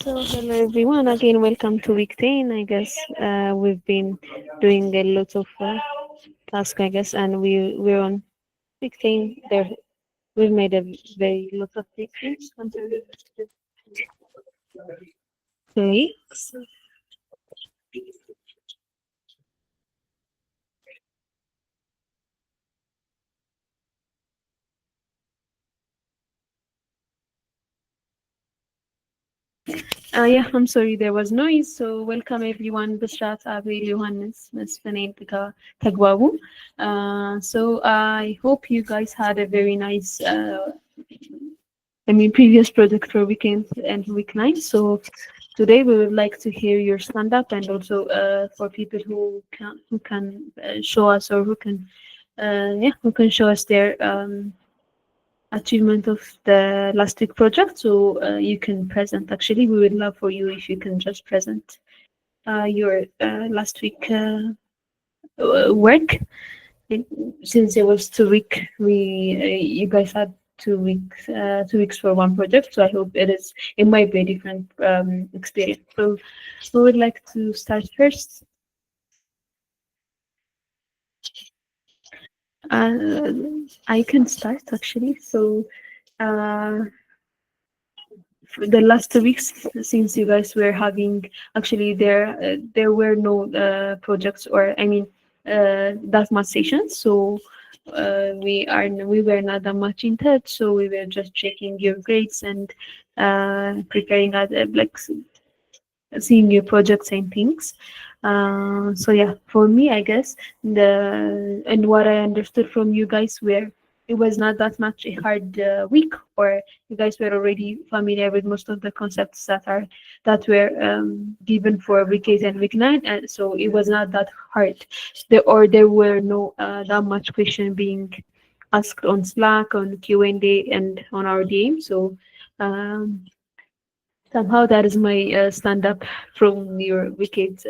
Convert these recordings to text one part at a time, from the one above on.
So hello everyone, again welcome to week 10. I guess we've been doing a lot of tasks, I guess, and we're on week 10. There we've made a very lot of things. Okay. Yeah, I'm sorry there was noise. So welcome everyone. Bishrat, Abil, Johannes, Mesfane, Tagwabu. So I hope you guys had a very nice previous project for weekend and weeknight. So today we would like to hear your stand up and also for people who can show us or who can show us their achievement of the last week project. So you can present. Actually, we would love for you if you can just present your last week work. Since it was 2 week, we you guys had 2 weeks for one project. So I hope it might be a different experience. So we would like to start first. Uh, I can start actually. So uh, for the last 2 weeks, since you guys were having actually there were no projects or that much sessions. So we were not that much in touch. So we were just checking your grades and preparing like seeing your projects and things. So yeah, for me, I guess what I understood from you guys were it was not that much a hard week, or you guys were already familiar with most of the concepts that were given for week 8 and week 9, and so it was not that hard. There were no that much question being asked on Slack, on Q&A, and on our DM. So um, somehow that is my stand up from the wicked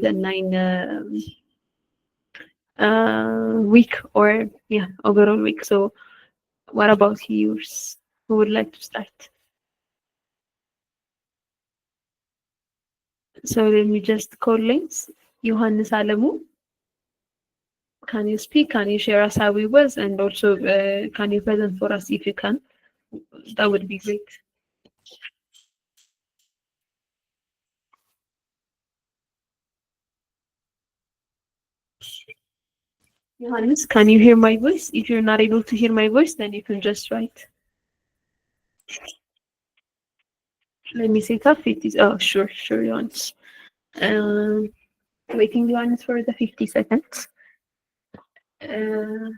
and 9 week, or yeah, overall week. So what about yours? Who would like to start? So let me just call links. Johannes Alamu, can you speak? Can you share us how it was, and also can you present for us if you can? That would be great. Johannes, can you hear my voice? If you're not able to hear my voice, then you can just write. Let me see if it is. Oh, sure, Johannes. Um, Waiting Johannes for the 50 seconds. Uh,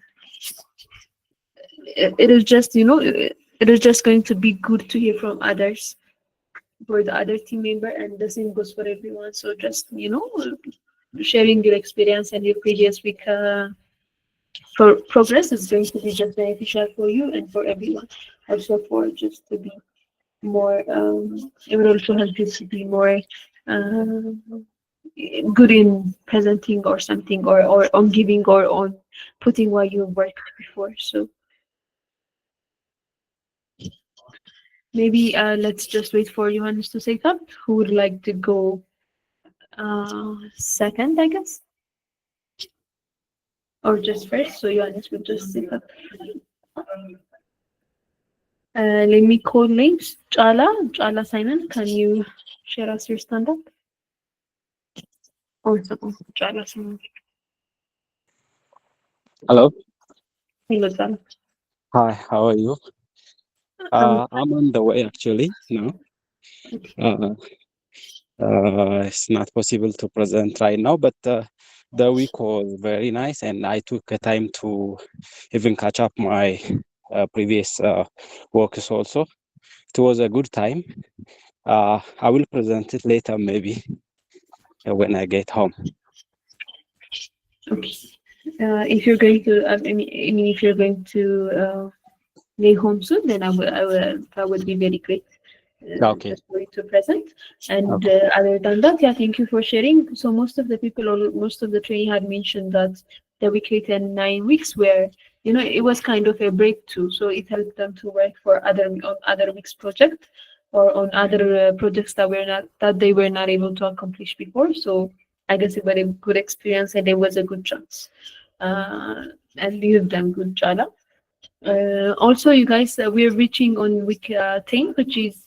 it is just, it is just going to be good to hear from others, for the other team member, and the same goes for everyone. So just, sharing your experience and your previous week for progress is going to be just beneficial for you and for everyone. Also for just to be more, it will also help you to be more uh, good in presenting or something, or on giving or on putting what you worked before. So maybe let's just wait for Johannes to say up. Who would like to go second, I guess? Or just first? So Johannes will just sit up. Let me call names. Chala Simon, can you share us your stand-up? Or Chala Simon. Hello. Hello, Chala. Hi, how are you? I'm on the way actually now. Uh, it's not possible to present right now, but the week was very nice, and I took a time to even catch up my previous works also. It was a good time. I will present it later, maybe when I get home. Okay. If you're going to, if you're going to lay home soon, then that would be very great. Okay. Just for you to present. And Okay. other than that, yeah, thank you for sharing. So most of the people, or most of the training had mentioned that the weekly 10 9 weeks where it was kind of a breakthrough. So it helped them to work for on other weeks project. or on other projects that they were not able to accomplish before. So I guess it was a good experience and it was a good chance. Uh, and you've done good, Jala. Also, you guys, we're reaching on week 10, which is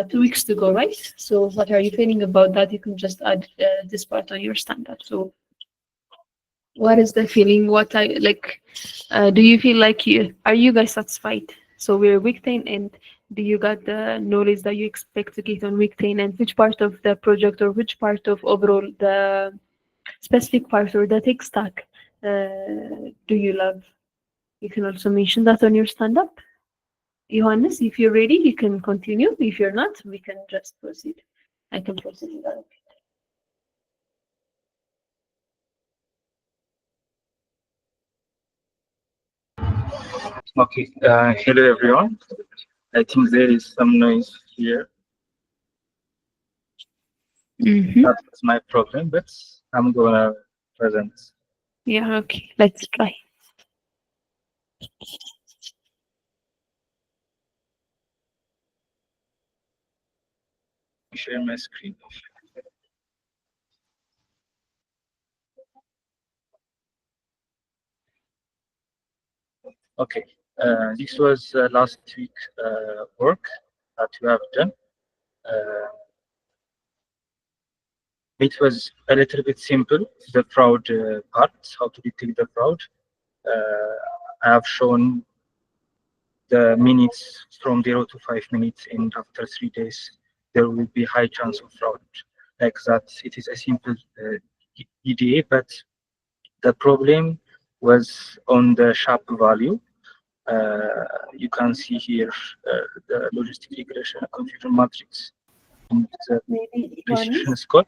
2 weeks to go, right? So, what are you feeling about that? You can just add this part on your stand up. So, what is the feeling? What I like? Do you feel like you guys satisfied? So, we're week 10, and do you got the knowledge that you expect to get on week 10? And which part of the project or which part of overall the specific part or the tech stack do you love? You can also mention that on your stand up. Johannes, if you're ready, you can continue. If you're not, we can just proceed. I can proceed with that. Okay, hello everyone. I think there is some noise here. That's my problem, but I'm gonna present. Yeah, okay, let's try. Share my screen. Okay, this was last week work that we have done. It was a little bit simple, the fraud part, how to detect the fraud. I have shown the minutes from 0 to 5 minutes, and after 3 days, there will be high chance of fraud. Like that, it is a simple EDA, but the problem was on the sharp value. You can see here the logistic regression confusion matrix and the Maybe precision score.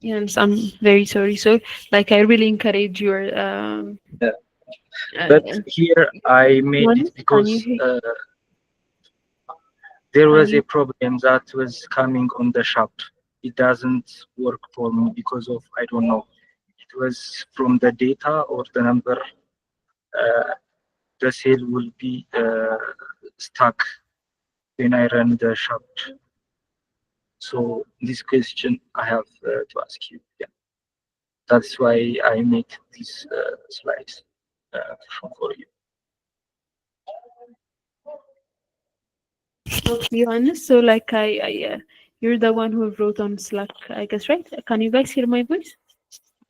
Yes, I'm very sorry. So, like, I really encourage your. But here I made it because there was a problem that was coming on the shop. It doesn't work for me because of, I don't know, it was from the data or the number. The cell will be stuck when I run the shop. So this question I have to ask you. Yeah, that's why I make this slides for you. To be honest, so like you're the one who wrote on Slack, I guess, right? Can you guys hear my voice?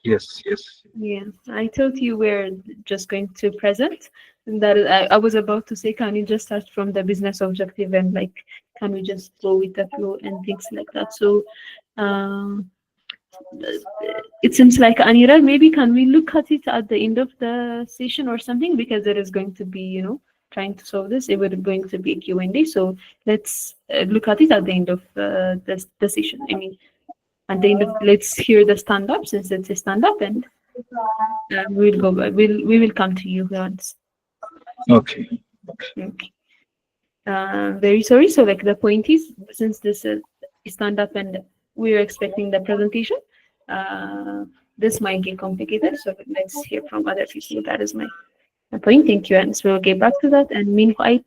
Yes, yes. Yeah, I thought you were just going to present, and that I was about to say, can you just start from the business objective and like, can we just go with the flow and things like that? So, um, it seems like Anira, maybe can we look at it at the end of the session or something, because there is going to be, trying to solve this. It was going to be a Q&A, so let's look at it at the end of the session. I mean, at the end of, let's hear the stand up, since it's a stand up, and we will come to you once. Okay. Okay. Very sorry. So like the point is, since this is stand up and we're expecting the presentation, this might get complicated. So let's hear from other people. That is my point. Thank you. And so we'll get back to that. And meanwhile,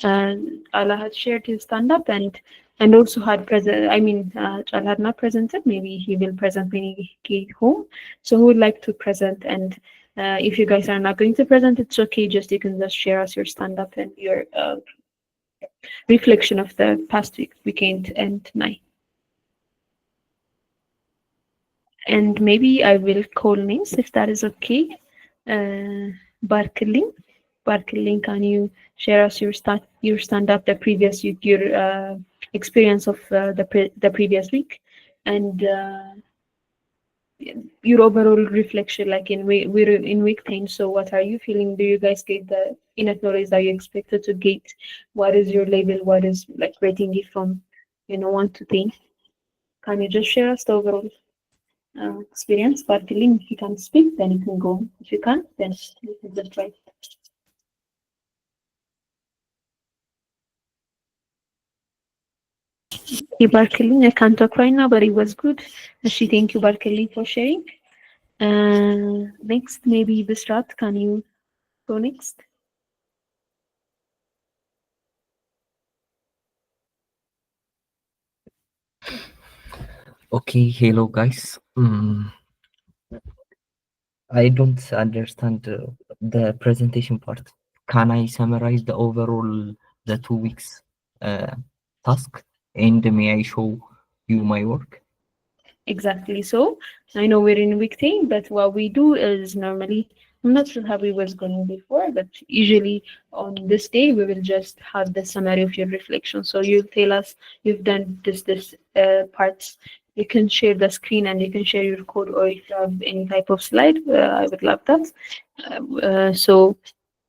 Allah had shared his stand up and also had present. I mean, Allah had not presented. Maybe he will present when he get home. So who would like to present? And if you guys are not going to present, it's okay. Just you can just share us your stand up and your reflection of the past weekend and night. And maybe I will call names if that is okay. Barkelin, can you share us your stand up the previous week, your experience of the previous week, and your overall reflection, like we're in week 10. So what are you feeling? Do you guys get the enough knowledge that you expected to get? What is your level? What is like rating it from 1 to 10? Can you just share us the overall experience? But if you can speak, then you can go. If you can't, then you can just write. Barkelin, I can't talk right now, but it was good. Actually, thank you, Barkelin, for sharing. Next, maybe Bisrat, can you go next? Okay, hello guys. I don't understand the presentation part. Can I summarize the overall the 2 weeks task and may I show you my work? Exactly. So I know we're in week 10, but what we do is normally, I'm not sure how we was going before, but usually on this day we will just have the summary of your reflection. So you'll tell us you've done this parts. You can share the screen and you can share your code, or if you have any type of slide, I would love that. So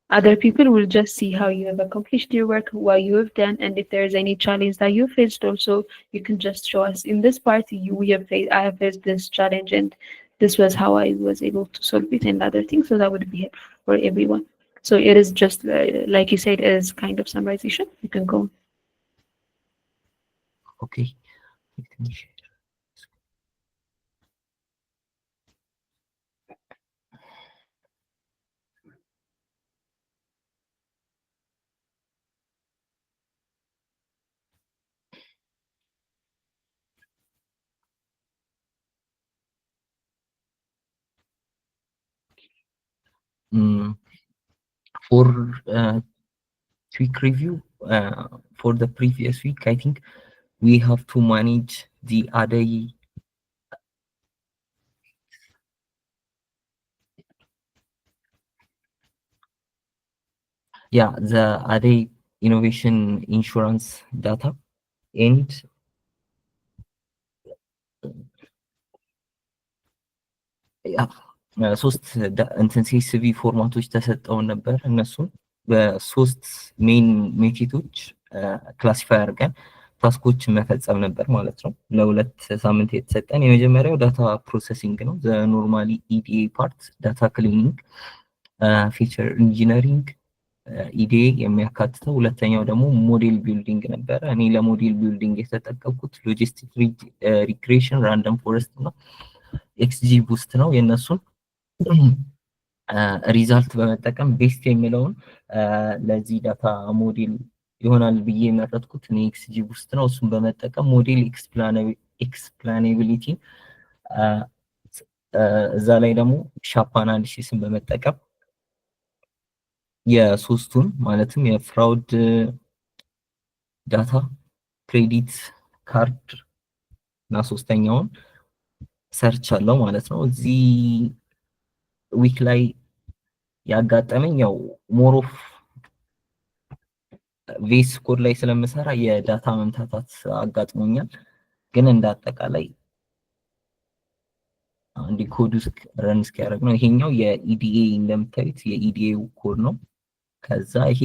other people will just see how you have accomplished your work, what you have done, and if there is any challenge that you faced also, you can just show us in this part we have faced, I have faced this challenge and this was how I was able to solve it and other things. So that would be helpful for everyone. So it is just like you said, it is kind of summarization. You can go. Okay, let me share. For quick review, for the previous week, I think we have to manage the ADAI. Yeah, the ADAI innovation insurance data and ሶስት እንትን ሲስቪ ፎርማቶች ተሰጠውን ነበር። እነሱን በሶስት ሜን ሜቴዶች ክላሲፋይ አድርገን ታስኮችን መፈጸም ነበር ማለት ነው። ለሁለት ሳምንት የተሰጠን የመጀመሪያው ዳታ ፕሮሰሲንግ ነው። ኖርማሊ ኢዲኤ ፓርት፣ ዳታ ክሊኒንግ፣ ፊቸር ኢንጂነሪንግ ኢዲኤ የሚያካትተው። ሁለተኛው ደግሞ ሞዴል ቢልዲንግ ነበረ። እኔ ለሞዴል ቢልዲንግ የተጠቀምኩት ሎጂስቲክ ሪግሬሽን፣ ራንደም ፎረስት እና ኤክስጂ ቡስት ነው። የእነሱን ሪዛልት በመጠቀም ቤስት የሚለውን ለዚህ ዳታ ሞዴል ይሆናል ብዬ የመረጥኩት እኔ ኤክስጂ ቡስት ነው። እሱን በመጠቀም ሞዴል ኤክስፕላኔቢሊቲ፣ እዛ ላይ ደግሞ ሻፕ አናሊሲስን በመጠቀም የሶስቱን ማለትም የፍራውድ ዳታ፣ ክሬዲት ካርድ እና ሶስተኛውን ሰርች አለው ማለት ነው። እዚህ ዊክ ላይ ያጋጠመኝ ያው ሞሮፍ ቬስ ኮድ ላይ ስለምሰራ የዳታ መምታታት አጋጥሞኛል። ግን እንዳጠቃላይ አንድ ኮድ ውስጥ ረን እስኪያደርግ ነው። ይሄኛው የኢዲኤ እንደምታዩት የኢዲኤ ኮድ ነው። ከዛ ይሄ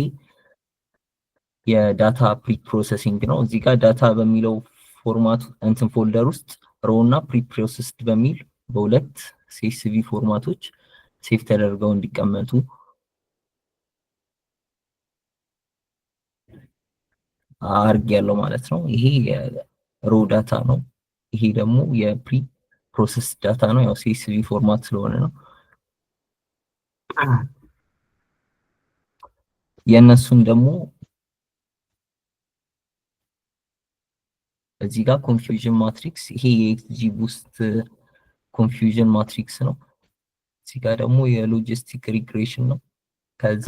የዳታ ፕሪ ፕሮሰሲንግ ነው። እዚህ ጋር ዳታ በሚለው ፎርማት እንትን ፎልደር ውስጥ ሮ እና ፕሪ ፕሮሰስድ በሚል በሁለት ሲኤስቪ ፎርማቶች ሴፍ ተደርገው እንዲቀመጡ አርግ ያለው ማለት ነው። ይሄ የሮ ዳታ ነው። ይሄ ደግሞ የፕሪ ፕሮሰስ ዳታ ነው። ያው ሲኤስቪ ፎርማት ስለሆነ ነው። የእነሱን ደግሞ እዚህ ጋር ኮንፊውዥን ማትሪክስ፣ ይሄ የኤክስጂ ቡስት ኮንፊውዥን ማትሪክስ ነው። እዚህ ጋር ደግሞ የሎጂስቲክ ሪግሬሽን ነው። ከዛ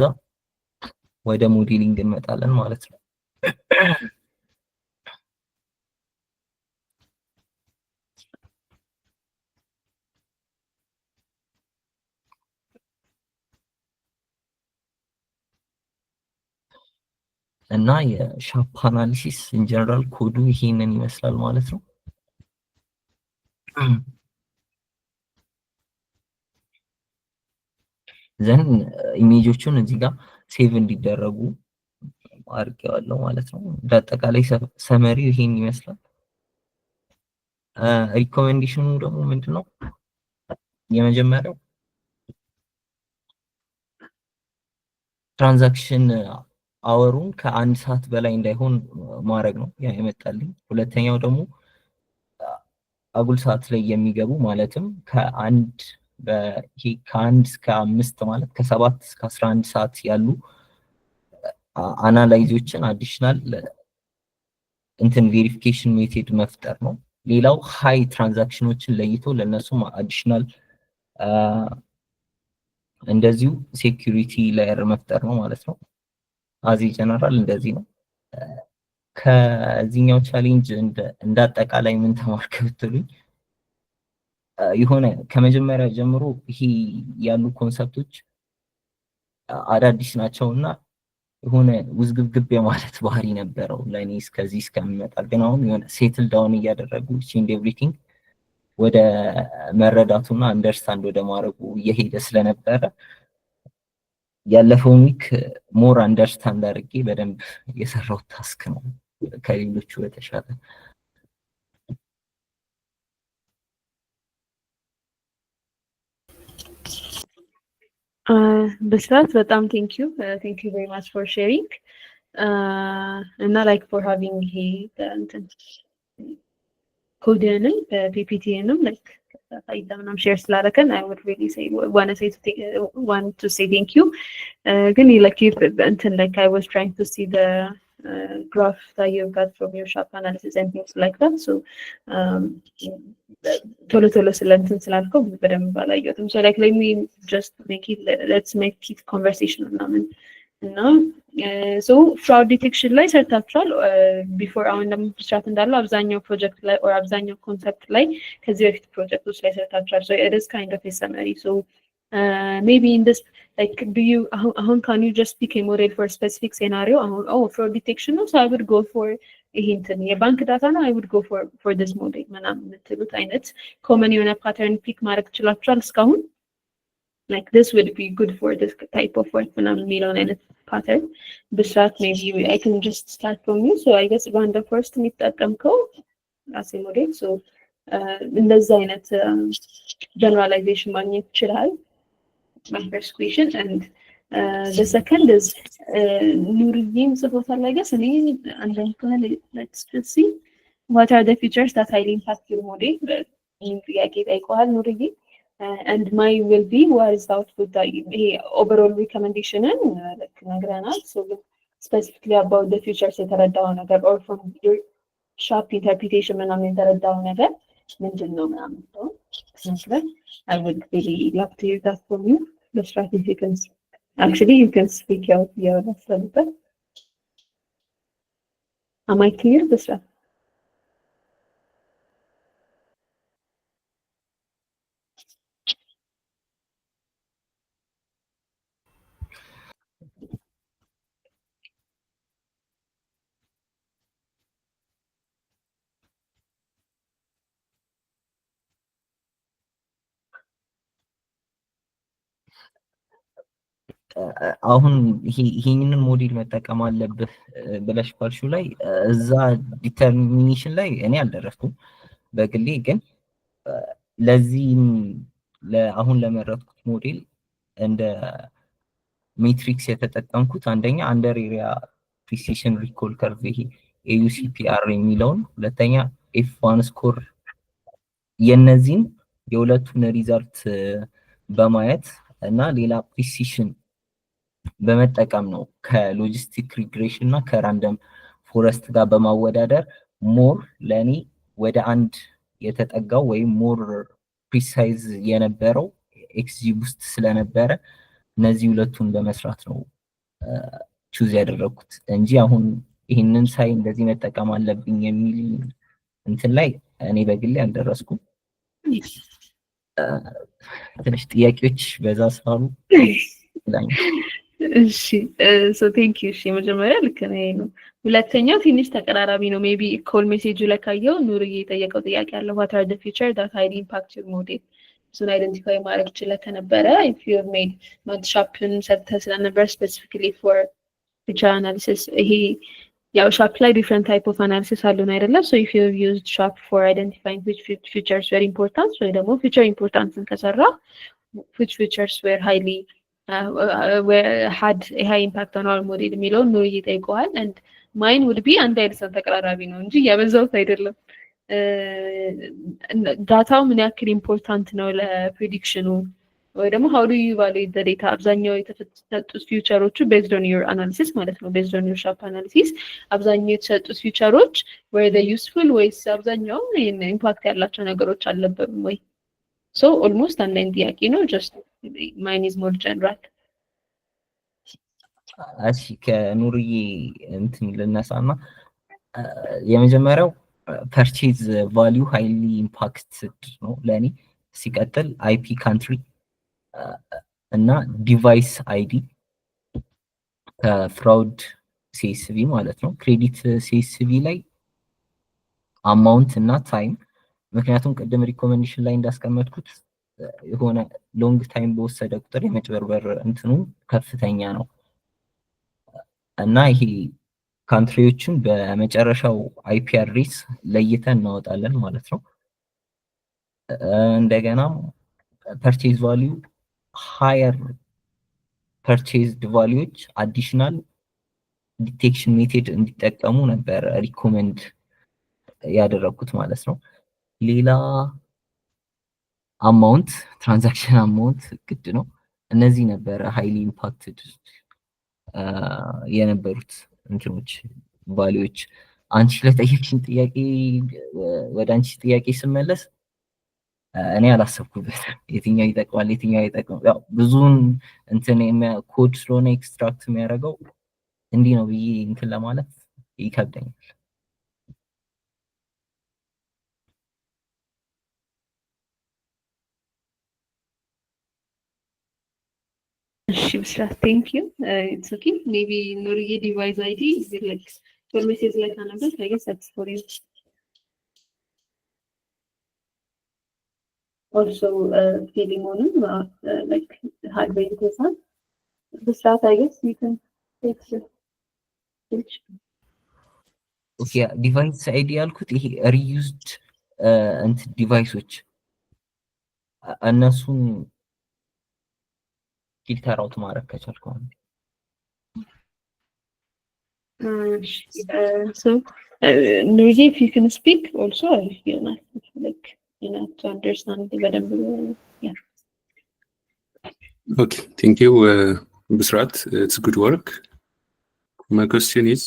ወደ ሞዴሊንግ እንመጣለን ማለት ነው። እና የሻፕ አናሊሲስ ኢንጀነራል ኮዱ ይሄንን ይመስላል ማለት ነው። ዘን ኢሜጆቹን እዚህ ጋር ሴቭ እንዲደረጉ አድርጌዋለሁ ማለት ነው። በአጠቃላይ ሰመሪ ይሄን ይመስላል። ሪኮሜንዴሽኑ ደግሞ ምንድነው? የመጀመሪያው ትራንዛክሽን አወሩን ከአንድ ሰዓት በላይ እንዳይሆን ማድረግ ነው ያ የመጣልኝ። ሁለተኛው ደግሞ አጉል ሰዓት ላይ የሚገቡ ማለትም ከአንድ እስከ 5 ማለት ከ7 እስከ 11 ሰዓት ያሉ አናላይዞችን አዲሽናል እንትን ቬሪፊኬሽን ሜቴድ መፍጠር ነው። ሌላው ሃይ ትራንዛክሽኖችን ለይቶ ለነሱም አዲሽናል እንደዚሁ ሴኩሪቲ ሌየር መፍጠር ነው ማለት ነው። አዚ ጀነራል እንደዚህ ነው። ከዚህኛው ቻሌንጅ እንዳጠቃላይ ምን ተማርክ ብትሉኝ የሆነ ከመጀመሪያ ጀምሮ ይሄ ያሉ ኮንሰፕቶች አዳዲስ ናቸውና የሆነ ውዝግብግብ የማለት ባህሪ ነበረው ለእኔ እስከዚህ እስከሚመጣ። ግን አሁን የሆነ ሴትል ዳውን እያደረጉ ቼንጅ ኤቭሪቲንግ ወደ መረዳቱና አንደርስታንድ ወደ ማድረጉ እየሄደ ስለነበረ ያለፈውን ዊክ ሞር አንደርስታንድ አድርጌ በደንብ የሰራው ታስክ ነው ከሌሎቹ በተሻለ። በስራት በጣም ቴንክ ዩ ቬሪ ማች ፎር ሼሪንግ እና ላይክ ፎር ሃቪንግ ይሄ እንትን ኮድንም ፒፒቲንም ላይክ አይዳምናም ሼር ስላደረከን I would really say want to say thank you. ግን like እንትን like I was trying to see the graph that you got from your shop analysis and things like that. So ቶሎ ስለንትን ስላልከው በደንብ አላየሁትም። So like let me just let's make it conversation ምናምን እና so fraud detection ላይ ሰርታችኋል before አሁን ለምስራት እንዳለው አብዛኛው ፕሮጀክት ላይ or አብዛኛው ኮንሰፕት ላይ ከዚህ በፊት ፕሮጀክቶች ላይ ሰርታችኋል. So it is kind of a summary. So maybe in this like do you how can you just pick a model for a specific scenario? Fraud detection no, so I would go for ይሄንትን የባንክ ዳታ ነው I would go for this model ምናምን የምትሉት አይነት ኮመን የሆነ ፓተርን ፒክ ማድረግ ትችላችኋል እስካሁን? Like this would be good for this type of work ምናምን የሚለውን አይነት pattern ብስራት maybe I can just start from you. So I guess random first የሚጠቀምከው as a model. So እንደዚህ አይነት generalization ማግኘት ይችላል. My first question. And the second is Nurudin ጽፎታል I guess and then let's just see what are the features that highly impact your model. ጥያቄ ጠይቀዋል ኑርዬ. And my will be what is the output that overall recommendation and like nagrana. So specifically about the features የተረዳው ነገር or from your shop interpretation ምናምን የተረዳው ነገር ምንድነው ምናምን ነው ስለዚህ I would really love to hear that from you. The strategy can actually you can speak out your stuff. Am I clear this one? አሁን ይሄንን ሞዴል መጠቀም አለብህ ብለሽ ካልሽው ላይ እዛ ዲተርሚኔሽን ላይ እኔ አልደረስኩም በግሌ። ግን ለዚህም አሁን ለመረጥኩት ሞዴል እንደ ሜትሪክስ የተጠቀምኩት አንደኛ አንደር ኤሪያ ፕሪሲሽን ሪኮል ከርቭ ይሄ AUCPR የሚለውን፣ ሁለተኛ F1 ስኮር የነዚህን የሁለቱን ሪዛልት በማየት እና ሌላ ፕሪሲሽን በመጠቀም ነው ከሎጂስቲክ ሪግሬሽን እና ከራንደም ፎረስት ጋር በማወዳደር ሞር ለኔ ወደ አንድ የተጠጋው ወይም ሞር ፕሪሳይዝ የነበረው ኤክስጂ ውስጥ ስለነበረ እነዚህ ሁለቱን በመስራት ነው ቹዝ ያደረኩት እንጂ አሁን ይሄንን ሳይ እንደዚህ መጠቀም አለብኝ የሚል እንትን ላይ እኔ በግሌ አልደረስኩም። ትንሽ ጥያቄዎች በዛ ስላሉ እሺ so thank you እሺ መጀመሪያ ልክ ነው። ሁለተኛው ትንሽ ተቀራራቢ ነው ሜቢ ኮል ሜሴጁ ላይ ካየው ኑርዬ የጠየቀው ጥያቄ አለ what are the features that highly impact your model እሱን አይደንቲፋይ ማድረግ ይችላል ከነበረ if you have made not shopን ሰርተህ ስለነበር specifically for feature analysis ይሄ ያው shop ላይ different type of analysis አሉን አይደለም so if you have used shop for identifying which features were important so ደግሞ feature importanceን ከሰራ which features were highly had a high impact on our model የሚለው ነው ይጠይቀዋል and mine would be አንድ አይነት ተቀራራቢ ነው እንጂ ያበዛውት አይደለም። ዳታው ምን ያክል ኢምፖርታንት ነው ለፕሬዲክሽኑ ወይ ደግሞ how do you evaluate the data? አብዛኛው የተሰጡት ፊውቸሮቹ based on your analysis ማለት ነው based on your sharp analysis አብዛኛው የተሰጡት ፊውቸሮች were they useful ወይስ አብዛኛው ኢምፓክት ያላቸው ነገሮች አልነበሩም ወይ? So almost አንድ አይነት ጥያቄ ነው just mine is more general. እሺ ከኑርዬ እንትን ልነሳና የመጀመሪያው ፐርቼዝ ቫልዩ ሃይሊ ኢምፓክትድ ነው ለኔ። ሲቀጥል አይፒ ካንትሪ እና ዲቫይስ አይዲ ከፍራውድ ሲኤስቪ ማለት ነው። ክሬዲት ሲኤስቪ ላይ አማውንት እና ታይም፣ ምክንያቱም ቅድም ሪኮሜንዴሽን ላይ እንዳስቀመጥኩት የሆነ ሎንግ ታይም በወሰደ ቁጥር የመጭበርበር እንትኑ ከፍተኛ ነው እና ይሄ ካንትሪዎችን በመጨረሻው አይፒ አድሬስ ለይተን እናወጣለን ማለት ነው። እንደገና ፐርቼዝ ቫልዩ ሃየር ፐርቼዝድ ቫልዩዎች አዲሽናል ዲቴክሽን ሜቴድ እንዲጠቀሙ ነበር ሪኮመንድ ያደረኩት ማለት ነው። ሌላ አማውንት ትራንዛክሽን አማውንት ግድ ነው። እነዚህ ነበር ሃይሊ ኢምፓክትድ የነበሩት እንትኖች ቫልዩዎች። አንቺ ለጠየቅሽኝ ጥያቄ ወደ አንቺ ጥያቄ ስመለስ እኔ አላሰብኩበት የትኛው ይጠቅማል የትኛው አይጠቅምም። ያው ብዙን እንትን ኮድ ስለሆነ ኤክስትራክት የሚያደርገው እንዲህ ነው ብዬ እንትን ለማለት ይከብደኛል። Thank you. It's okay. Maybe Nuriye device ID is it like your message like another? I guess that's for you. Also, feeling on like hardware person. The start, I guess you can take it. ኦኬ ዲቫይስ አይዲ ያልኩት ይሄ ሪዩዝድ እንትን ዲቫይሶች እነሱን ፊልተር አውት ማድረግ ከቻልኩ so Nuriye, if you can speak also, you know, like you know to understand the better. Yeah. Okay, thank you, Bisrat. It's good work. My question is,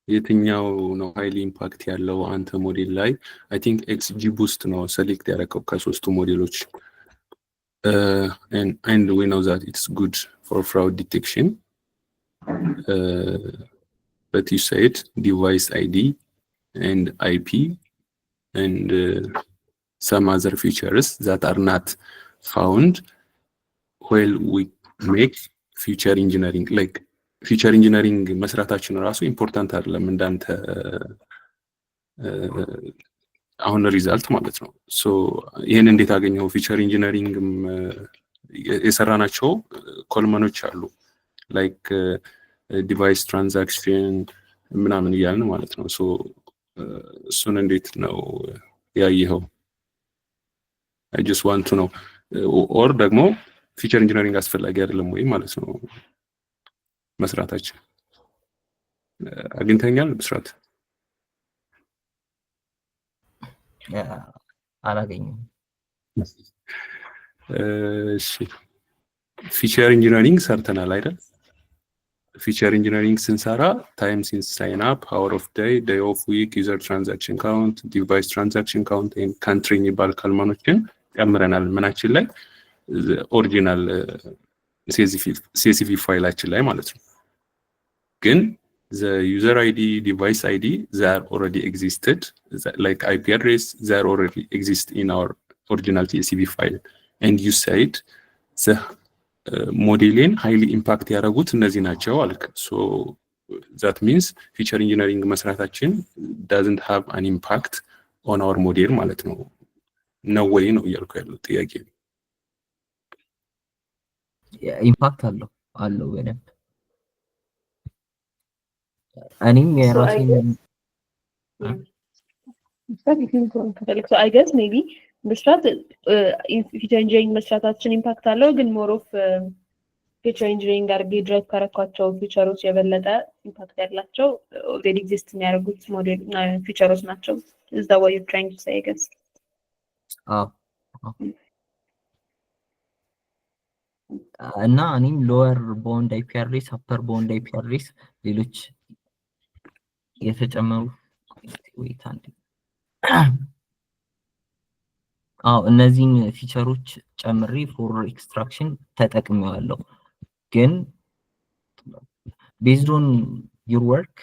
የትኛው ነው ሃይሊ ኢምፓክት ያለው አንተ ሞዴል ላይ? አይ ቲንክ ኤክስጂ ቡስት ነው ሰሌክት ያደረገው ከሶስቱ ሞዴሎች። and we know that it's good for fraud detection. But you said device ID and IP and some other features that are not found while we make feature engineering. Like feature engineering መስራታችን ራሱ ኢምፖርታንት አይደለም እንዳንተ አሁን ሪዛልት ማለት ነው። ሶ ይሄን እንዴት አገኘው? ፊቸር ኢንጂነሪንግ የሰራናቸው ኮልመኖች አሉ ላይክ ዲቫይስ ትራንዛክሽን ምናምን እያልን ማለት ነው። ሶ እሱን እንዴት ነው ያየኸው? I just want to know. or ደግሞ ፊቸር ኢንጂነሪንግ አስፈላጊ አይደለም ወይ ማለት ነው መስራታችን? አግኝተኛል ብስራት? አላገኘም። እሺ ፊቸር ኢንጂነሪንግ ሰርተናል አይደል? ፊቸር ኢንጂነሪንግ ስንሰራ ታይም ሲንስ ሳይን አፕ፣ አወር ኦፍ ዴይ፣ ዴይ ኦፍ ዊክ፣ ዩዘር ትራንዛክሽን ካውንት፣ ዲቫይስ ትራንዛክሽን ካውንት ኤንድ ካንትሪ የሚባል ካልማኖችን ጨምረናል ምናችን ላይ ኦሪጂናል ሲኤስቪ ፋይላችን ላይ ማለት ነው። ግን the user ID, device ID, they are already existed, like IP address, they are already exist in our original CSV file. And you said the modeling highly impact ያደረጉት እነዚህ ናቸው አልክ። So that means feature engineering መስራታችን doesn't have an impact on our model ማለት ነው። ነው ወይ ነው እያልኩ ያለው ጥያቄ። ኢምፓክት አለው በደንብ። እኔም የራሴን so I guess maybe መስራት ፊቸር ኢንጂነሪንግ መስራታችን ኢምፓክት አለው፣ ግን ሞር ኦፍ ፊቸር ኢንጂነሪንግ አድርጌ ድራይቭ ካረኳቸው ፊቸሮች የበለጠ ኢምፓክት ያላቸው ኦልሬዲ ኤግዚስት የሚያደርጉት ሞዴል ፊቸሮች ናቸው። is that what you're trying to say? I guess እና እኔም ሎወር ቦንድ አይፒ አድሬስ፣ አፐር ቦንድ አይፒ አድሬስ፣ ሌሎች የተጨመሩ ዌይት አንድ እነዚህን ፊቸሮች ጨምሬ ፎር ኤክስትራክሽን ተጠቅሜዋለሁ። ግን ቤዝድ ኦን ዩር ወርክ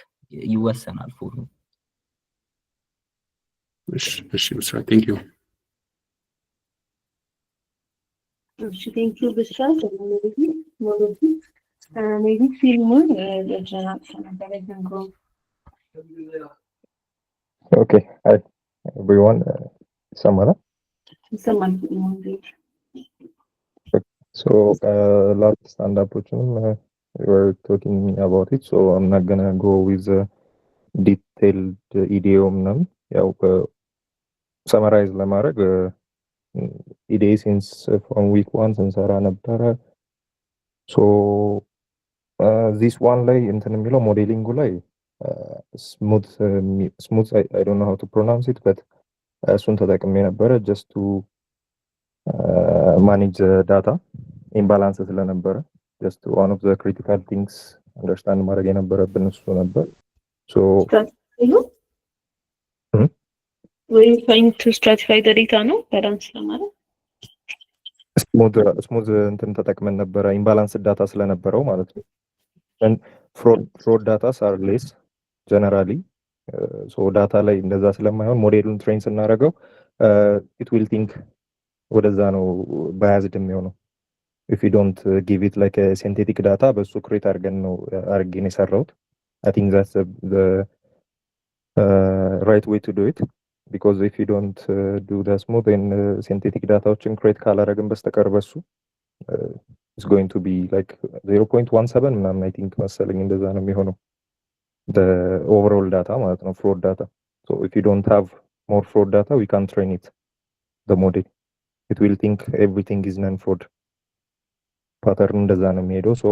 ይወሰናል ፎር ሚ። እሺ ብስራት ቴንክ ዩ። እሺ ቴንክ ዩ ብስራት። ሜቢ ፊልሙን ነበር ጀምሮ Okay, hi everyone. Samara. ይሰማል። So last stand-up we were talking about it, so I'm not gonna go with detailed EDO ምናምን ያው summarize ለማድረግ EDA since from week 1 ስንሰራ ነበረ። So this one ላይ እንትን የሚለው ሞዴሊንጉ ላይ smooth I don't know how to pronounce it, but እሱን ተጠቅሜ ነበረ just to manage data imbalance ስለነበረ just one of the critical things understand ማድረግ የነበረብን እሱ ነበር። So were you trying to stratify the data ነው balance ለማድረግ smooth እንትን ተጠቅመን ነበረ imbalance ዳታ ስለነበረው ማለት ነው። and fraud data are less generally, so ዳታ ላይ እንደዛ ስለማይሆን ሞዴሉን ትሬን ስናደርገው it will think ወደዛ ነው biased የሚሆነው if you don't give it like a synthetic data በሱ ክሬት አድርገን ነው የሰራሁት። I think that's the right way to do it, because if you don't do the smooth and synthetic ዳታዎችን ክሬት ካላደረግን በስተቀር በሱ it's going to be like 0.17 ምናምን I think መሰለኝ እንደዛ ነው የሚሆነው the overall data ማለት ነው fraud data. So if you don't have more fraud data we can't train it, the model. It will think everything is non-fraud pattern እንደዛ ነው የሚሄደው። So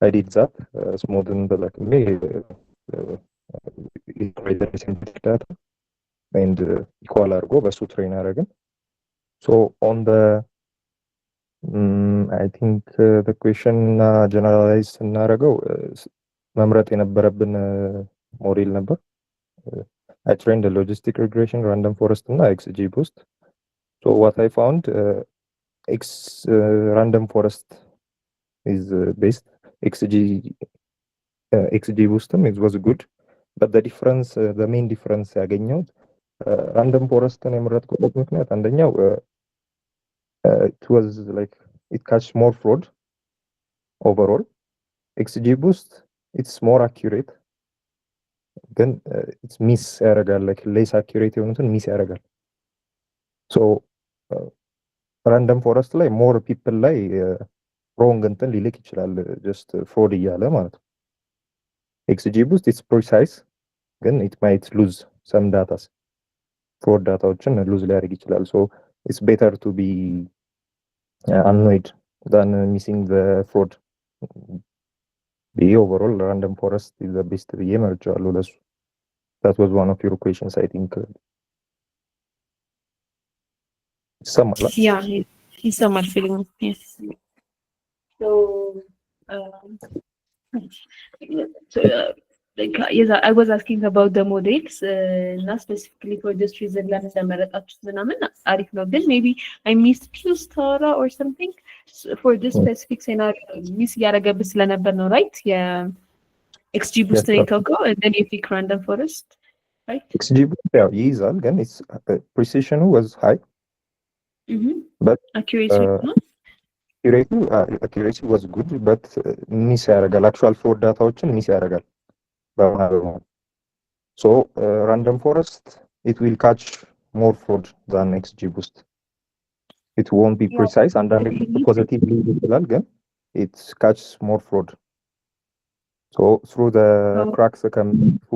I did that smooth and like me synthetic data and equal አድርጎ በሱ ትሬን አደረግን። So on the I think the question generalize ስናደርገው መምረጥ የነበረብን ሞዴል ነበር። I trained the logistic regression, random forest እና XGBoost. So what I found, random forest is best. XGBoost it was good, but the difference, the main difference ያገኘሁት random forest የመረጥኩበት ምክንያት አንደኛው it was like it catch more fraud overall. XGBoost it's more accurate, ግን it's miss ያደርጋል, like less accurate የሆኑትን miss ያደርጋል። So random forest ላይ more people ላይ wrong እንትን ሊልክ ይችላል just fraud እያለ ማለት ነው። XGBoost it's precise, ግን it might lose some data, fraud ዳታዎችን lose ሊያደርግ ይችላል። So it's better to be annoyed than missing the fraud. The overall random forest is the best ብዬ መርጫለሁ ለሱ። That was one of your questions I think. ይሰማል? Yeah, ይሰማል ፊልሙ። Yes. So like yes, I was asking about the models እና specifically for this reason ለምን እንደመረጣችሁት ምናምን አሪፍ ነው፣ ግን maybe I missed few star or something for this specific scenario miss እያደረገብህ ስለነበር ነው right? XGBoost ነው የተውከው and then you pick random forest, right? XGBoost ያው ይይዛል፣ ግን it's precision was high. But accuracy ነው accuracy was good, but miss ያደርጋል actual fraud ዳታዎችን miss ያደርጋል በማለት። So random forest it will catch more fraud than XGBoost. It won't be precise and then positively ይችላል፣ ግን it catches more fraud. So through the cracks ከሚፉ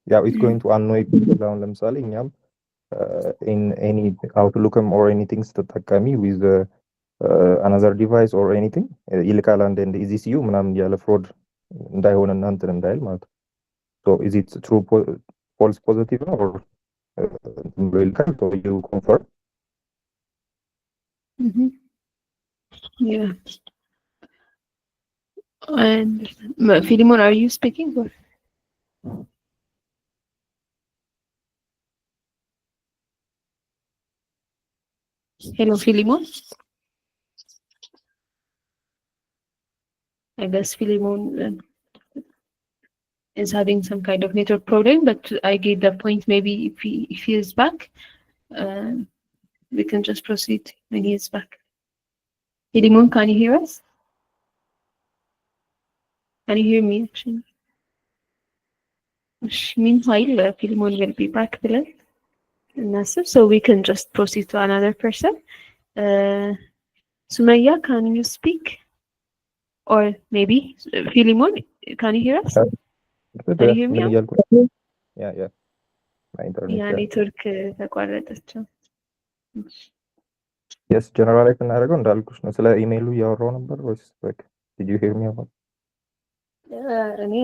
yeah it's going to annoy people. አሁን ለምሳሌ እኛም in any outlookም or anything ስትጠቀሚ with another device or anything ይልካል and then is this you ምናምን ያለ fraud እንዳይሆንና እንትን እንዳይል ማለት ነው። So is it true false positive or ይልካል? So you confirm. Yeah. And Philemon, are you speaking? Or? Hello, Philemon. I guess Philemon is having some kind of network problem, but I get the point. Maybe if he is back, we can just proceed when he is back. Philemon, can you hear us? Can you hear me? Actually, meanwhile, Philemon will be back below. So we can just proceed to another person. Sumaya, can you speak? Or maybe Philemon, can you hear us? Can you hear me? Yeah. My internet. Yeah, ኔትወርክ ተቋረጠች። Yes, ጀነራላይዝ እናደርገው እንዳልኩሽ ነው። ስለ ኢሜይሉ እያወራው ነበር ወይስ like did you hear me about? እኔ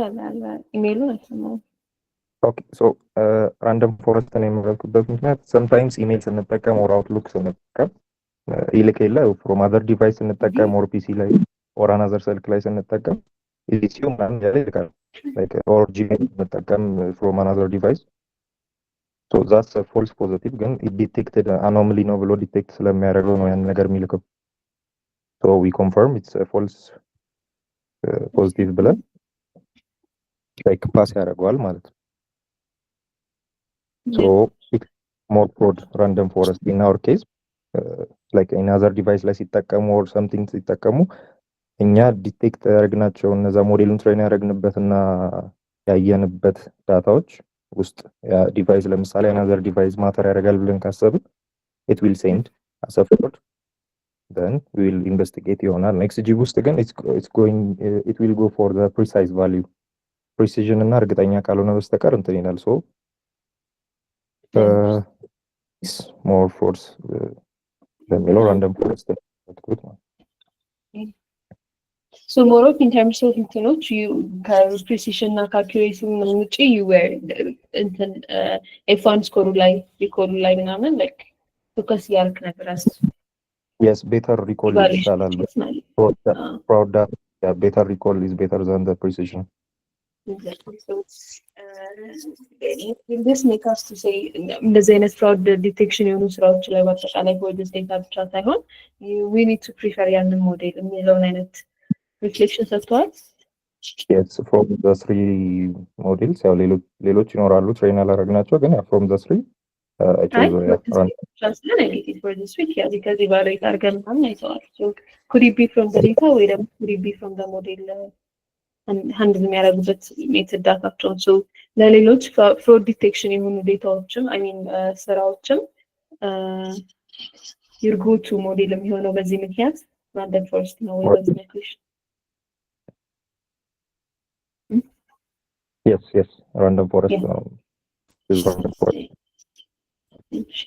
ኢሜይሉን አልሰማሁም። ኦኬ ሶ ራንደም ፎረስትን የመረጥኩበት ምክንያት ሰምታይምስ ኢሜይል ስንጠቀም ኦር አውትሉክ ስንጠቀም ይልቅ የለ ፍሮም አዘር ዲቫይስ ስንጠቀም ኦር ፒሲ ላይ ኦር አናዘር ስልክ ላይ ስንጠቀም ኢዚሲዩ ምናምን ያለ ይልካል like ኦር ጂሜል ስንጠቀም ፍሮም አናዘር ዲቫይስ ሶ ዛትስ ፎልስ ፖዚቲቭ ግን ዲቴክትድ አኖማሊ ነው ብሎ ዲቴክት ስለሚያደርገው ነው ያን ነገር የሚልከው ሶ ዊ ኮንፈርም ኢትስ ፎልስ ፖዚቲቭ ብለን ላይክ ፓስ ያደርገዋል ማለት ነው ሶ it's more fraud random forest in our case like in other device ላይ ሲጠቀሙ or something ሲጠቀሙ እኛ ዲቴክት ያደረግናቸው እነዛ ሞዴሉን ትሬን ያደረግንበትና ያየንበት ዳታዎች ውስጥ ያ ዲቫይስ ለምሳሌ another device ማተር ያደርጋል ብለን ካሰብን it will send as a fraud then we will investigate ይሆናል XG ውስጥ ግን it's going it will go for the precise value precision እና እርግጠኛ ካልሆነ በስተቀር እንትን ይላል so it's more force በሚለው random forest So more of in terms of እንትኖች ከፕሪሲሽን እና ከአኪሬሲ ምናምን ውጪ you were እንትን F1 ስኮሩ ላይ ሪኮሉ ላይ ምናምን like ፎከስ ያልክ ነበር as yes better recall ይሻላል proud that yeah, better recall is better than the precision exactly so will this make us to say እንደዚህ አይነት fraud detection የሆኑ ስራዎች ላይ በአጠቃላይ ፖሊስ ዴታ ብቻ ሳይሆን we need to prefer ያንን ሞዴል የሚለውን አይነት reflection ሰጥቷል yes from the three models ያው ሌሎች ይኖራሉ ትሬን ያላረግናቸው ግን from the three I chose just negative for this week yeah because evaluate አድርገን ምናምን አይተዋል so could it be from the data ወይ ደግሞ could it be from the model handle የሚያደርጉበት ሜትድ ዳታቸውን so ለሌሎች fraud detection የሆኑ ዴታዎችም I mean ስራዎችም your go to ሞዴል የሚሆነው በዚህ ምክንያት random forest ነው ወይ በዚህ ምክንያት yes random forest is random forest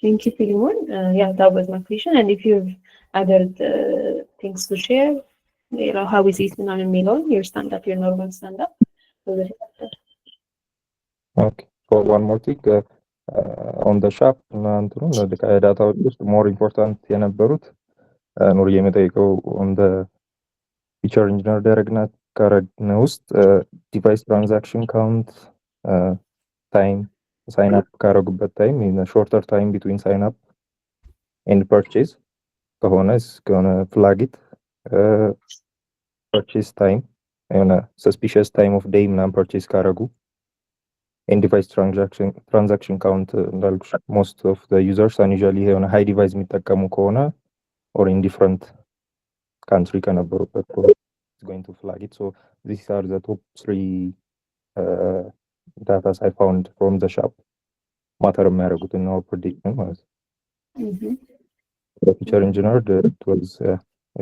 Thank you, Philemon. Yeah, that was my question. And if you have other things to share, you know, how is it on your stand-up, your normal stand-up? Okay. For one more thing, on the shop, the data was more important የነበሩት ኑር የመጠይቀው on the feature engineer diagnat ካረግነ ውስጥ device transaction count time sign up ካረጉበት time in a shorter time between sign up and purchase ከሆነ is gonna flag it purchase time and a suspicious time of day ምናምን purchase ካረጉ and device transaction count እንዳልኩሽ most of the users unusually የሆነ high device የሚጠቀሙ ከሆነ or in different country ከነበሩበት it's going to flag it so these are the top 3 data I found from the shop matter የሚያደርጉት in our prediction ማለት the feature engineer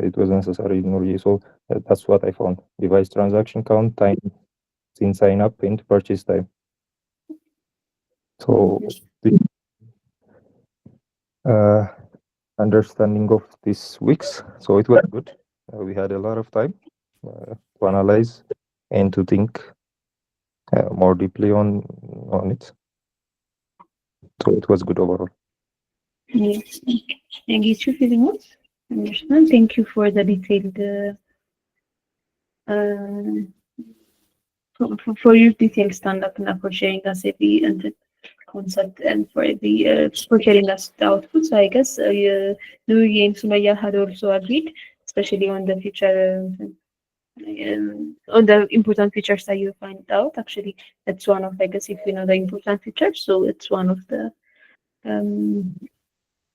it was necessary so that's what I found device transaction count time since sign up and purchase time so understanding of these weeks so it was good we had a lot of time to analyze and to think more deeply on it so it was good overall Yes. Thank you, Philemon. Understand. Thank you for the detailed for your detailed stand-up and for sharing us the and the concept and for sharing us the output. So I guess Louis and Sumaya had also agreed, especially on the future. On the important features that you find out. Actually, that's one of, I guess, if you know the important features, so it's one of the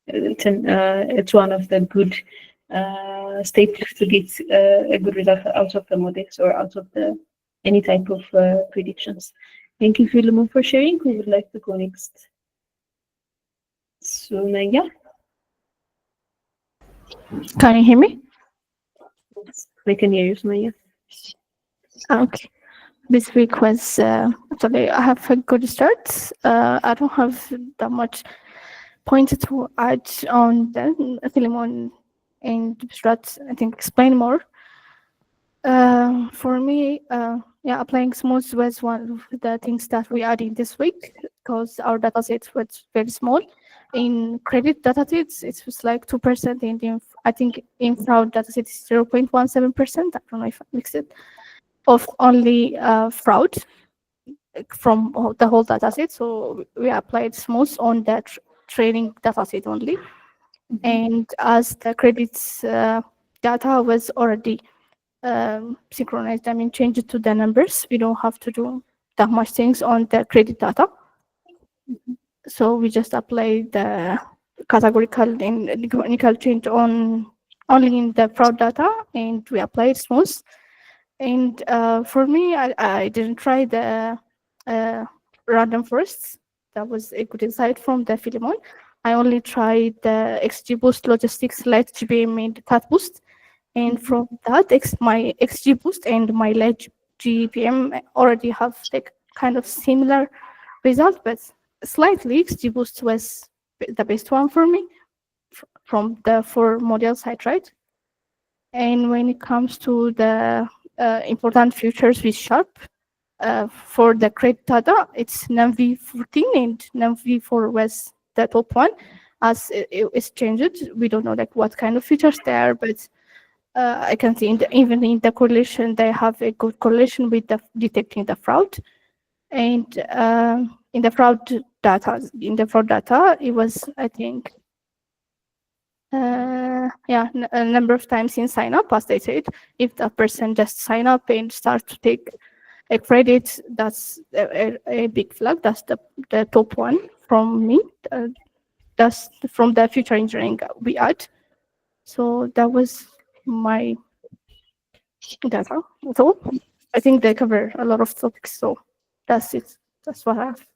it's one of the good steps to get a good result out of the models or out of the any type of predictions. Thank you, Philemon, for sharing. Who would like to go next? Sumaya? Can you hear me? I can hear you, Sumaya. Okay. This week was actually I have a good start. I don't have that much point to add on the Philemon and Bishrat. I think explain more. For me, yeah, applying smooth was one of the things that we added this week because our data set was very small. In credit data sets, it was like 2%, and I think in fraud data set is 0.17%. I don't know if I mixed it of only fraud from the whole data set. So we applied smooth on that training data set only. And as the credits data was already synchronized, I mean, change it to the numbers. We don't have to do that much things on the credit data. So we just apply the categorical and numerical change on only in the fraud data, and we apply it smooth. And for me, I didn't try the random forests. That was a good insight from the Philemon. I only tried the XGBoost logistics light GPM and cat boost. And from that, my XGBoost and my light GPM already have like kind of similar result, but slightly XGBoost was the best one for me from the 4 models I tried. And when it comes to the important features with Sharp, for the credit data, it's NumV14 and NumV4 was the top one. As it's changed, we don't know like what kind of features there, but I can see even in the correlation, they have a good correlation with the detecting the fraud. And in the fraud data, it was, I think, yeah, a number of times in sign up, as they said, if the person just sign up and start to take a credit, that's a big flag. That's the top one from me. That's from the future engineering we add. So that was my data. That's all. I think they cover a lot of topics. So that's it. That's what I have.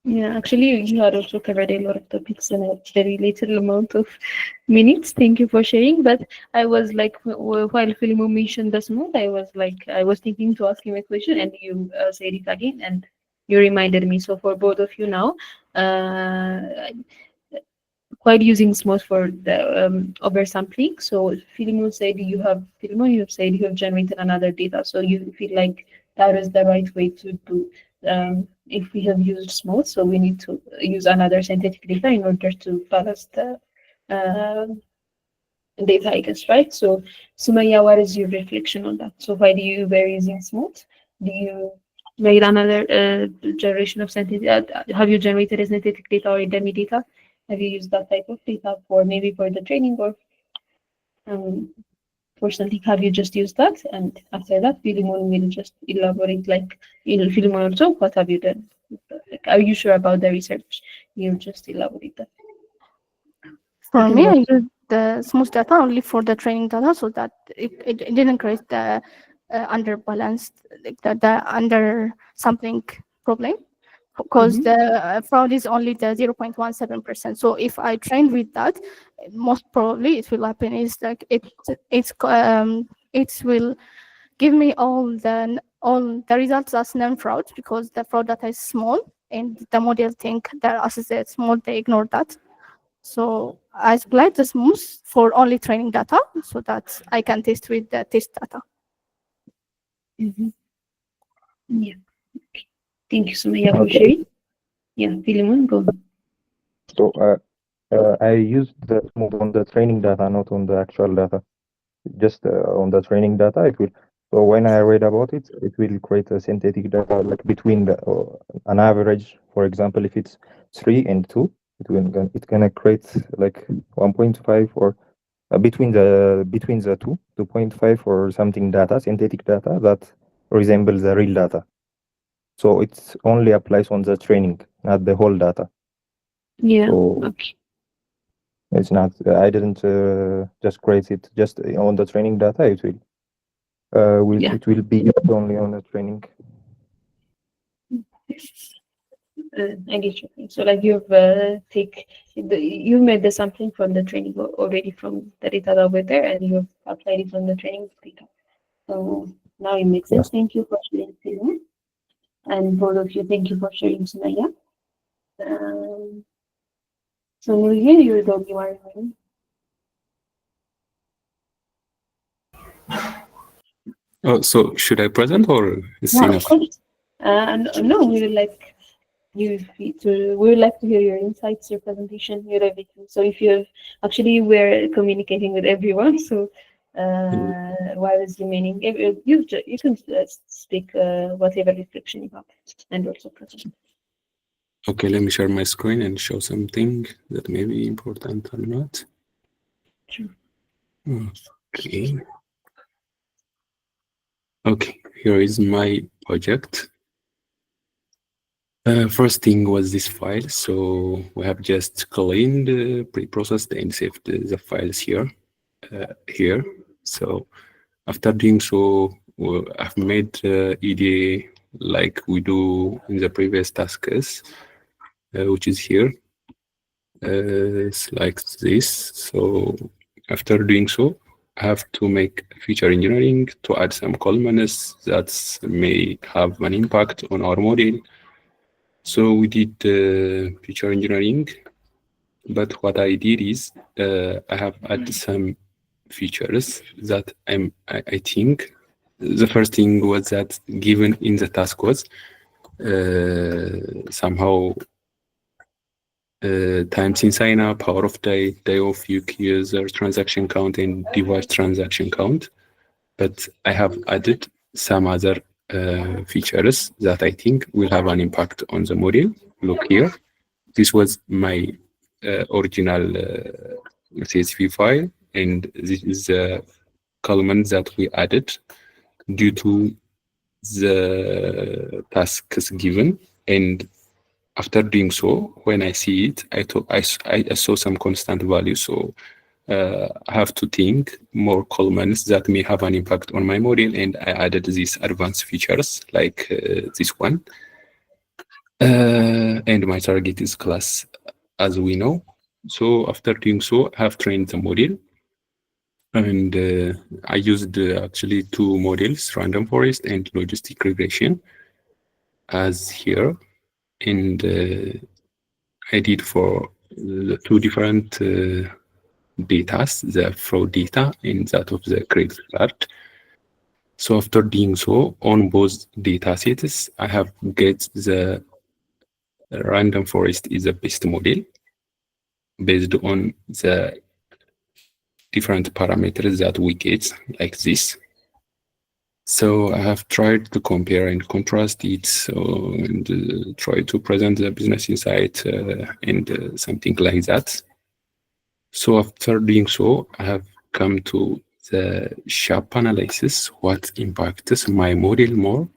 Yeah, actually, you had also covered a lot of topics in a very little amount of minutes. Thank you for sharing. But I was like, while Philimo mentioned the smooth, I was thinking to ask him a question, and you said it again, and you reminded me. So for both of you now, while using smooth for the oversampling, so Philimo said you have generated another data, so you feel like that is the right way to do. If we have used smooth, so we need to use another synthetic data in order to balance the data, I guess, right? So, Sumaya, what is your reflection on that? So, why do you were using smooth? Do you made another generation of synthetic? Have you generated a synthetic data or intermediate data? Have you used that type of data for maybe for the training or for something? Have you just used that? And after that, Philemon will just elaborate like Philemon also, what have you done? Like, are you sure about the research? You just elaborate that. For me, I used the smooth data only for the training data, so that it didn't create the underbalanced, like the under sampling problem, because the fraud is only the 0.17%. So if I trained with that, most probably it will happen is like it will give me all the results as non-fraud, because the fraud data is small and the model think that as it's small, they ignore that. So I applied the smooth for only training data so that I can test with the test data. Yeah. Thank you, Sumaya, for sharing. Yeah, Philemon, go. So I used the smooth on the training data, not on the actual data. Just on the training data, it will. So when I read about it, it will create a synthetic data like between the an average. For example, if it's 3 and 2, it's gonna create like 1.5 or between the two, 2.5 or something data, synthetic data that resembles the real data. So it only applies on the training, not the whole data. Yeah. So Okay. it's not. I didn't just create it just on the training data. It will. Yeah. It will be used only on the training. I get you. So like you've you made the sampling from the training already from the data that were there, and you've applied it on the training data. So now it makes sense. Yes. Thank you for sharing, Selena. And both of you, thank you for sharing, Sumaya. So Nuriye, you're the only one. Oh, so should I present or is Yeah, of enough? course. No, we would like we would like to hear your insights, your presentation, your everything. So if you actually we're communicating with everyone, so while it's remaining, you can speak whatever reflection you have and also present. Okay, let me share my screen and show something that may be important or not. Sure. Okay. Okay, here is my project. First thing was this file. So we have just cleaned, pre-processed and saved the files here. So after doing so, I've made EDA like we do in the previous tasks, which is here. It's like this. So after doing so, I have to make feature engineering to add some columns that may have an impact on our model. So we did feature engineering, but what I did is I have added some features that I think the first thing was that given in the task was somehow time since sign up, hour of day off, unique user, transaction count, and device transaction count. But I have added some other features that I think will have an impact on the model. Look here. This was my original CSV file, and this is the column that we added due to the tasks given. And after doing so, when I see it, I saw some constant value. So I have to think more columns that may have an impact on my model, and I added these advanced features like this one. And my target is class, as we know. So after doing so, I have trained the model. And I used actually two models, random forest and logistic regression, as here. And I did for the two different data, the fraud data and that of the credit card. So after doing so, on both data sets, I have get the random forest is the best model based on the different parameters that we get like this. So I have tried to compare and contrast it and try to present the business insight and something like that. So after doing so, I have come to the sharp analysis, what impacts my model more.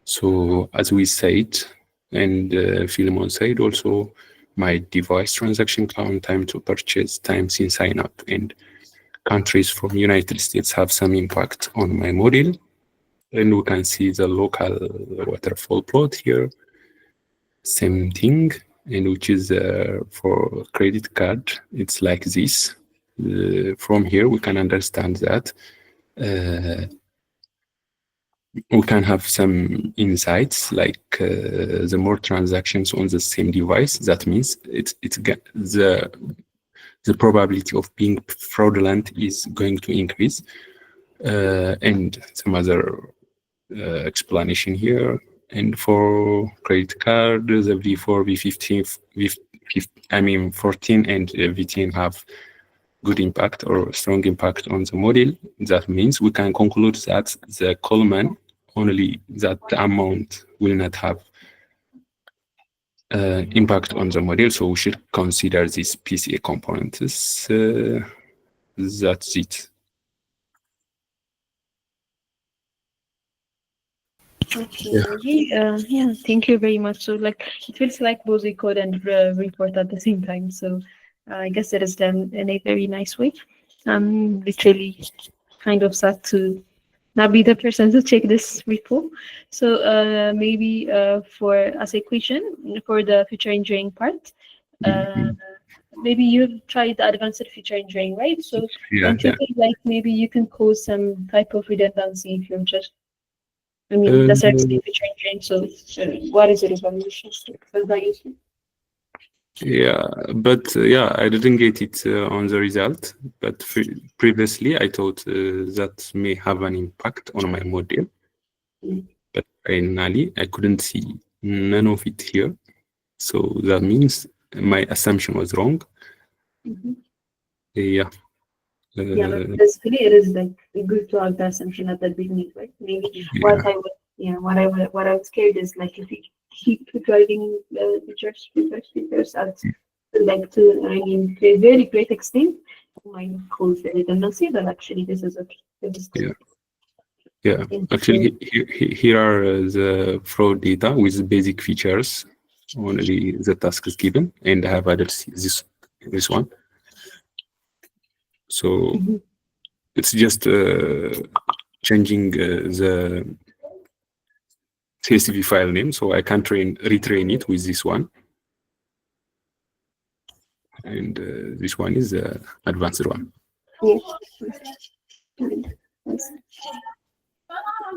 So as we said, and Philemon said also, my device transaction count, time to purchase, time since sign up, and countries from United States have some impact on my model. And we can see the local waterfall plot here. Same thing, and which is for credit card, it's like this. From here, we can understand that we can have some insights like the more transactions on the same device, that means the probability of being fraudulent is going to increase. And some other explanation here. And for credit card, the V4, V15, 14 and V10 have good impact or strong impact on the model, that means we can conclude that the Coleman only that the amount will not have impact on the model. So we should consider these PCA components. That's it. Okay. Yeah, thank you very much. So like it feels like both we code and report at the same time. So I guess that is done in a very nice way. I'm literally kind of sad to not be the person to check this repo. So maybe for as a question for the feature engineering part, maybe you've tried the advanced feature engineering, right? So don't you think like maybe you can cause some type of redundancy if you're just that's actually feature engineering. So what is the evaluation for that issue? Yeah, but I didn't get it on the result. But previously, I thought that may have an impact on my model. But finally, I couldn't see none of it here. So that means my assumption was wrong. Yeah. Yeah, but basically it is like good to have the assumption at the beginning, right? Maybe what I was scared is like if you keep driving features at like to to a very great extent, might cause the redundancy, but actually this is okay. Yeah. Actually, here are the fraud data with basic features. Only the task is given, and I have added this one. So it's just changing the CSV file name, so I can retrain it with this one. And this one is the advanced one.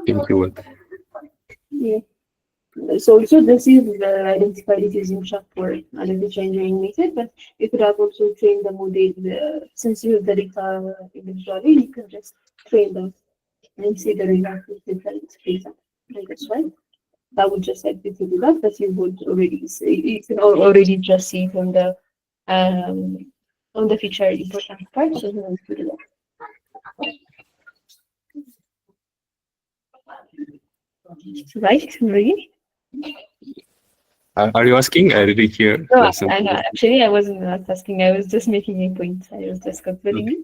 Thank you. Yeah. So this is identified it using SHAP for another changing method, but you could have also trained the model since you have the data individually, you can just train them and see the result with different data. Like that's right. That would just help you to do that, but you would already see you can already just see from the on the feature important part, so you want to do that. Right, really? Are you asking? I didn't hear. No, actually, I wasn't asking. I was just making a point. I was just confirming it.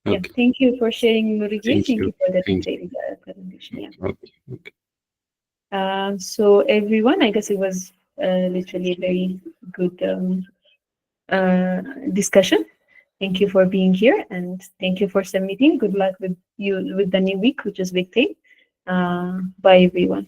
Yeah, thank you for sharing, Nuriji. Thank you for the detailed presentation. Yeah. So everyone, I guess it was literally a very good discussion. Thank you for being here, and thank you for submitting. Good luck with you with the new week, which is week 10. Bye, everyone.